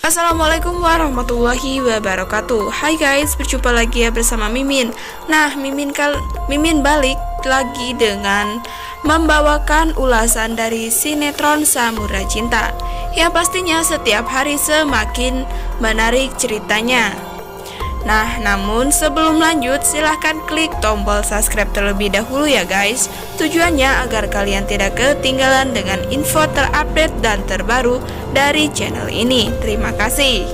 Assalamualaikum warahmatullahi wabarakatuh. Hai guys, berjumpa lagi ya bersama Mimin. Nah, Mimin balik lagi dengan membawakan ulasan dari sinetron Samudra Cinta yang pastinya setiap hari semakin menarik ceritanya. Nah, namun sebelum lanjut silahkan klik tombol subscribe terlebih dahulu ya guys. Tujuannya agar kalian tidak ketinggalan dengan info terupdate dan terbaru dari channel ini. Terima kasih.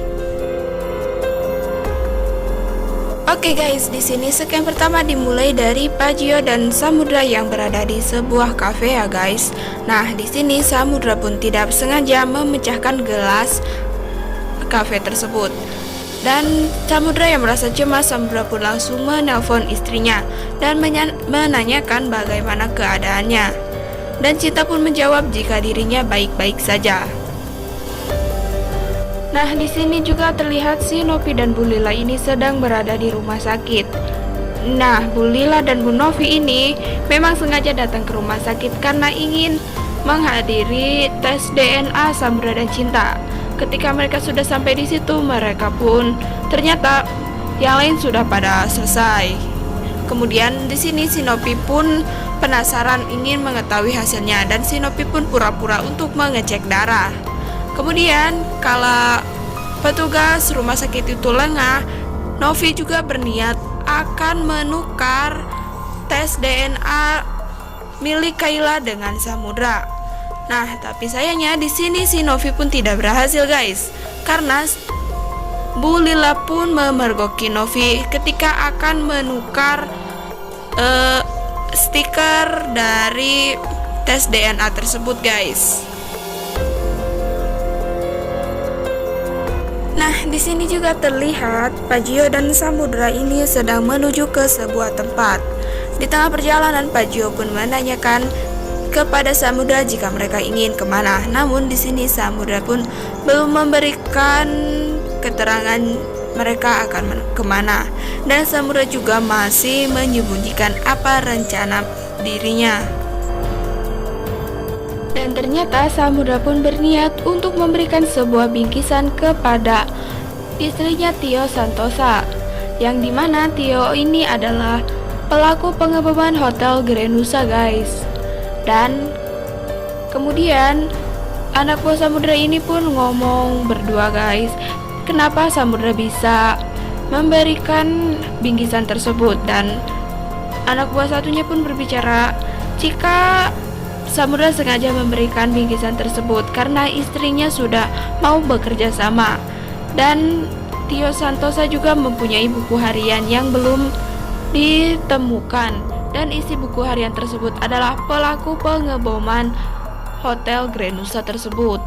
Oke guys, di sini scan pertama dimulai dari Pajio dan Samudra yang berada di sebuah kafe ya guys. Nah, di sini Samudra pun tidak sengaja memecahkan gelas kafe tersebut. Dan Samudra yang merasa cemas, Samudra pun langsung menelpon istrinya dan menanyakan bagaimana keadaannya. Dan Cinta pun menjawab jika dirinya baik-baik saja. Nah, di sini juga terlihat si Novi dan Bu Lila ini sedang berada di rumah sakit. Nah, Bu Lila dan Bu Novi ini memang sengaja datang ke rumah sakit karena ingin menghadiri tes DNA Samudra dan Cinta. Ketika mereka sudah sampai di situ, mereka pun ternyata yang lain sudah pada selesai. Kemudian di sini si Novi pun penasaran ingin mengetahui hasilnya dan si Novi pun pura-pura untuk mengecek darah. Kemudian kala petugas rumah sakit itu lengah, Novi juga berniat akan menukar tes DNA milik Kayla dengan Samudra. Nah, tapi sayangnya di sini si Novi pun tidak berhasil guys, karena Bu Lila pun memergoki Novi ketika akan menukar stiker dari tes DNA tersebut guys. Nah, di sini juga terlihat Pajio dan Samudra ini sedang menuju ke sebuah tempat. Di tengah perjalanan, Pajio pun menanyakan kepada Samudra jika mereka ingin kemana. Namun di sini Samudra pun belum memberikan keterangan mereka akan kemana, dan Samudra juga masih menyembunyikan apa rencana dirinya. Dan ternyata Samudra pun berniat untuk memberikan sebuah bingkisan kepada istrinya Tio Santosa, yang dimana Tio ini adalah pelaku pengeboman Hotel Grenusa guys. Dan kemudian anak buah Samudra ini pun ngomong berdua guys, kenapa Samudra bisa memberikan bingkisan tersebut. Dan anak buah satunya pun berbicara jika Samudra sengaja memberikan bingkisan tersebut karena istrinya sudah mau bekerja sama. Dan Tio Santosa juga mempunyai buku harian yang belum ditemukan, dan isi buku harian tersebut adalah pelaku pengeboman Hotel Grenusa tersebut.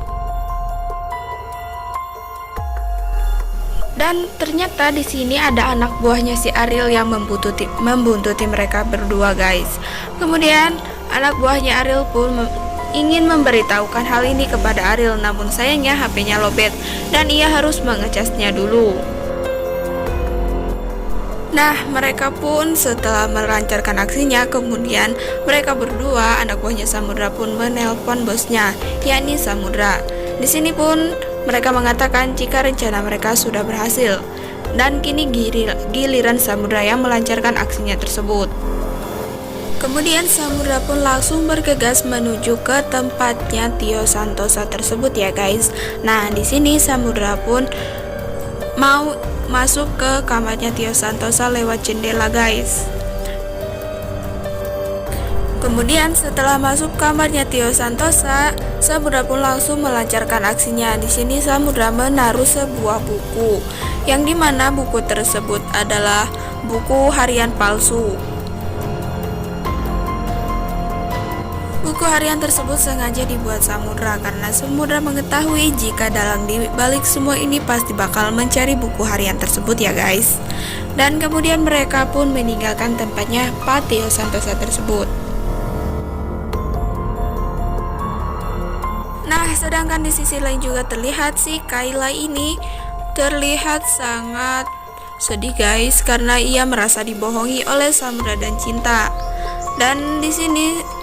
Dan ternyata di sini ada anak buahnya si Ariel yang membuntuti mereka berdua guys. Kemudian anak buahnya Ariel pun ingin memberitahukan hal ini kepada Ariel, namun sayangnya HP-nya lobet dan ia harus mengecasnya dulu. Nah, mereka pun setelah melancarkan aksinya, kemudian mereka berdua, anak buahnya Samudra pun menelpon bosnya, yakni Samudra. Di sini pun mereka mengatakan jika rencana mereka sudah berhasil, dan kini giliran Samudra yang melancarkan aksinya tersebut. Kemudian Samudra pun langsung bergegas menuju ke tempatnya Tio Santosa tersebut ya guys. Nah, di sini Samudra pun mau masuk ke kamarnya Tio Santosa lewat jendela guys. Kemudian setelah masuk kamarnya Tio Santosa, Samudra pun langsung melancarkan aksinya. Di sini Samudra menaruh sebuah buku, yang dimana buku tersebut adalah buku harian palsu. Buku harian tersebut sengaja dibuat Samudra karena Samudra mengetahui jika dalang di balik semua ini pasti bakal mencari buku harian tersebut ya guys. Dan kemudian mereka pun meninggalkan tempatnya Pak Tio Santosa tersebut. Nah, sedangkan di sisi lain juga terlihat si Kayla ini terlihat sangat sedih guys karena ia merasa dibohongi oleh Samudra dan Cinta. Dan di sini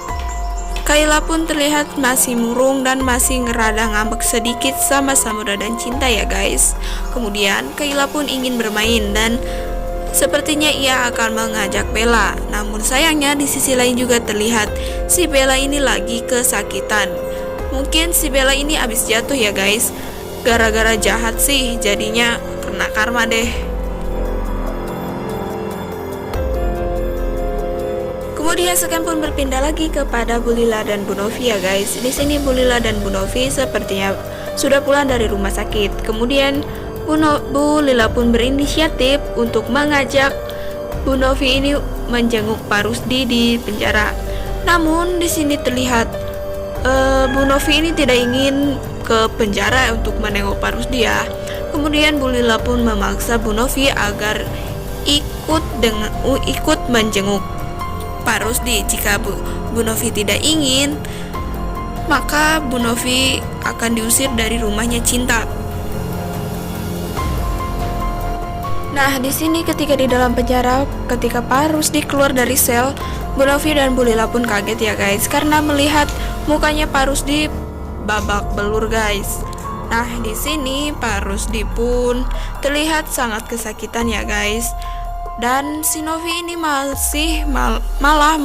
Kayla pun terlihat masih murung dan masih ngerada ngambek sedikit sama Samudra dan Cinta ya guys. Kemudian Kayla pun ingin bermain dan sepertinya ia akan mengajak Bella. Namun sayangnya di sisi lain juga terlihat si Bella ini lagi kesakitan. Mungkin si Bella ini abis jatuh ya guys. Gara-gara jahat sih jadinya kena karma deh. Kemudian Sekan pun berpindah lagi kepada Bu Lila dan Bu Novi ya guys. Di sini Bu Lila dan Bu Novi sepertinya sudah pulang dari rumah sakit. Kemudian Bu Lila pun berinisiatif untuk mengajak Bu Novi ini menjenguk Pak Rusdi di penjara. Namun di sini terlihat Bu Novi ini tidak ingin ke penjara untuk menengok Pak Rusdi ya. Kemudian Bu Lila pun memaksa Bu Novi agar ikut menjenguk Pak Rusdi. Jika Bu Novi tidak ingin, maka Bu Novi akan diusir dari rumahnya Cinta. Nah, di sini ketika di dalam penjara, ketika Pak Rusdi keluar dari sel, Bu Novi dan Bu Lila pun kaget ya guys, karena melihat mukanya Pak Rusdi babak belur guys. Nah, di sini Pak Rusdi pun terlihat sangat kesakitan ya guys. Dan si Novi ini masih malah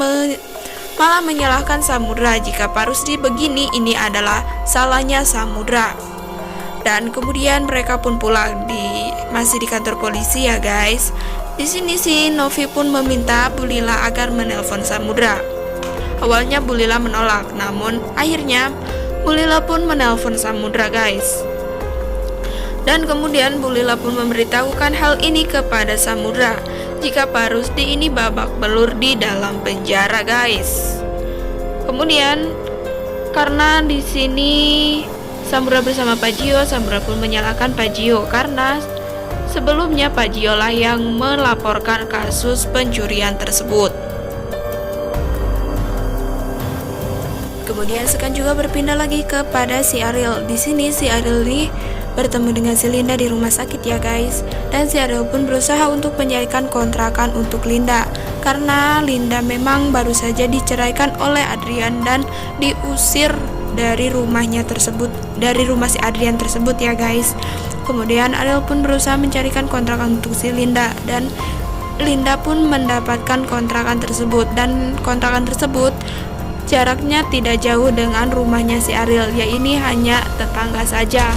menyalahkan Samudra jika Pak Rusdi begini ini adalah salahnya Samudra. Dan kemudian mereka pun pulang masih di kantor polisi ya guys. Di sini si Novi pun meminta Bu Lila agar menelpon Samudra. Awalnya Bu Lila menolak, namun akhirnya Bu Lila pun menelpon Samudra guys. Dan kemudian Bu Lila pun memberitahukan hal ini kepada Samudra jika Pak Rusdi ini babak belur di dalam penjara guys. Kemudian karena di sini Samudra bersama Pak Gio, Samudra pun menyalahkan Pak Gio karena sebelumnya Pak Gio lah yang melaporkan kasus pencurian tersebut. Kemudian Sekan juga berpindah lagi kepada si Ariel. Di sini si Ariel ini bertemu dengan si Linda di rumah sakit ya guys. Dan si Ariel pun berusaha untuk mencarikan kontrakan untuk Linda karena Linda memang baru saja diceraikan oleh Adrian dan diusir dari rumahnya tersebut, dari rumah si Adrian tersebut ya guys. Kemudian Ariel pun berusaha mencarikan kontrakan untuk si Linda dan Linda pun mendapatkan kontrakan tersebut, dan kontrakan tersebut jaraknya tidak jauh dengan rumahnya si Ariel, ya ini hanya tetangga saja.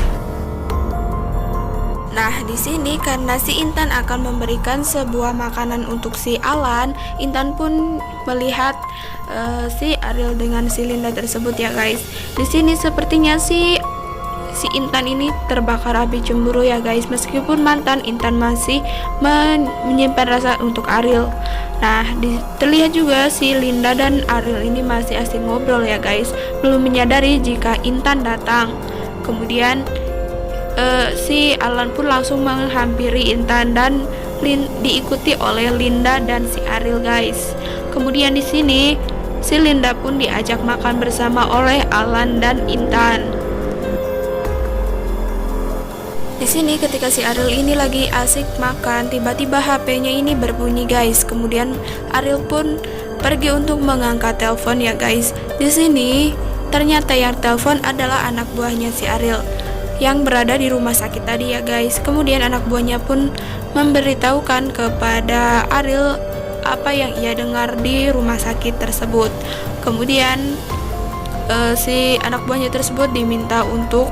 Nah, di sini karena si Intan akan memberikan sebuah makanan untuk si Alan, Intan pun melihat si Ariel dengan si Linda tersebut ya guys. Di sini sepertinya si Intan ini terbakar api cemburu ya guys. Meskipun mantan, Intan masih menyimpan rasa untuk Ariel. Nah, terlihat juga si Linda dan Ariel ini masih asik ngobrol ya guys, belum menyadari jika Intan datang. Kemudian si Alan pun langsung menghampiri Intan dan diikuti oleh Linda dan si Ariel guys. Kemudian di sini si Linda pun diajak makan bersama oleh Alan dan Intan. Di sini ketika si Ariel ini lagi asik makan, tiba-tiba HP-nya ini berbunyi guys. Kemudian Ariel pun pergi untuk mengangkat telepon ya guys. Di sini ternyata yang telepon adalah anak buahnya si Ariel yang berada di rumah sakit tadi ya guys. Kemudian anak buahnya pun memberitahukan kepada Ariel apa yang ia dengar di rumah sakit tersebut. Kemudian si anak buahnya tersebut diminta untuk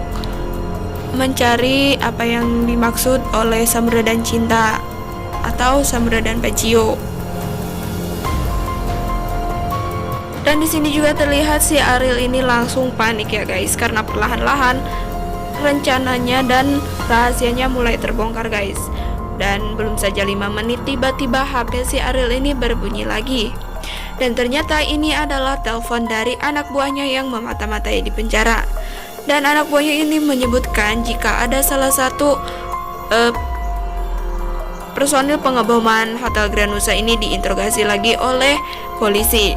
mencari apa yang dimaksud oleh Samudra dan Cinta atau Samudra dan Pak Gio. Dan di sini juga terlihat si Ariel ini langsung panik ya guys, karena perlahan-lahan rencananya dan rahasianya mulai terbongkar guys. Dan belum saja 5 menit tiba-tiba HP si Ariel ini berbunyi lagi. Dan ternyata ini adalah telepon dari anak buahnya yang memata-matai di penjara. Dan anak buahnya ini menyebutkan jika ada salah satu personil pengeboman Hotel Grand Nusa ini diinterogasi lagi oleh polisi.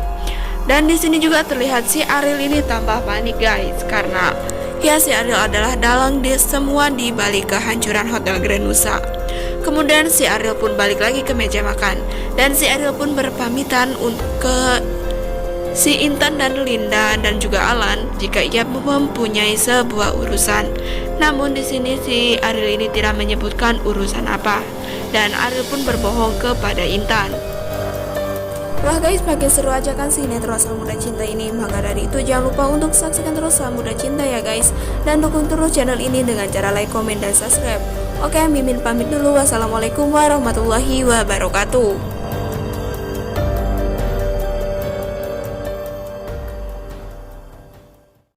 Dan di sini juga terlihat si Ariel ini tambah panik guys, karena ya si Ariel adalah dalang semua di balik kehancuran Hotel Grand Nusa. Kemudian si Ariel pun balik lagi ke meja makan dan si Ariel pun berpamitan ke si Intan dan Linda dan juga Alan jika ia mempunyai sebuah urusan. Namun di sini si Ariel ini tidak menyebutkan urusan apa, dan Ariel pun berbohong kepada Intan. Wah guys, makin seru aja kan sinetron Sang Muda Cinta ini. Maka dari itu jangan lupa untuk saksikan terus Sang Muda Cinta ya guys. Dan dukung terus channel ini dengan cara like, komen, dan subscribe. Oke, Mimin pamit dulu. Wassalamualaikum warahmatullahi wabarakatuh.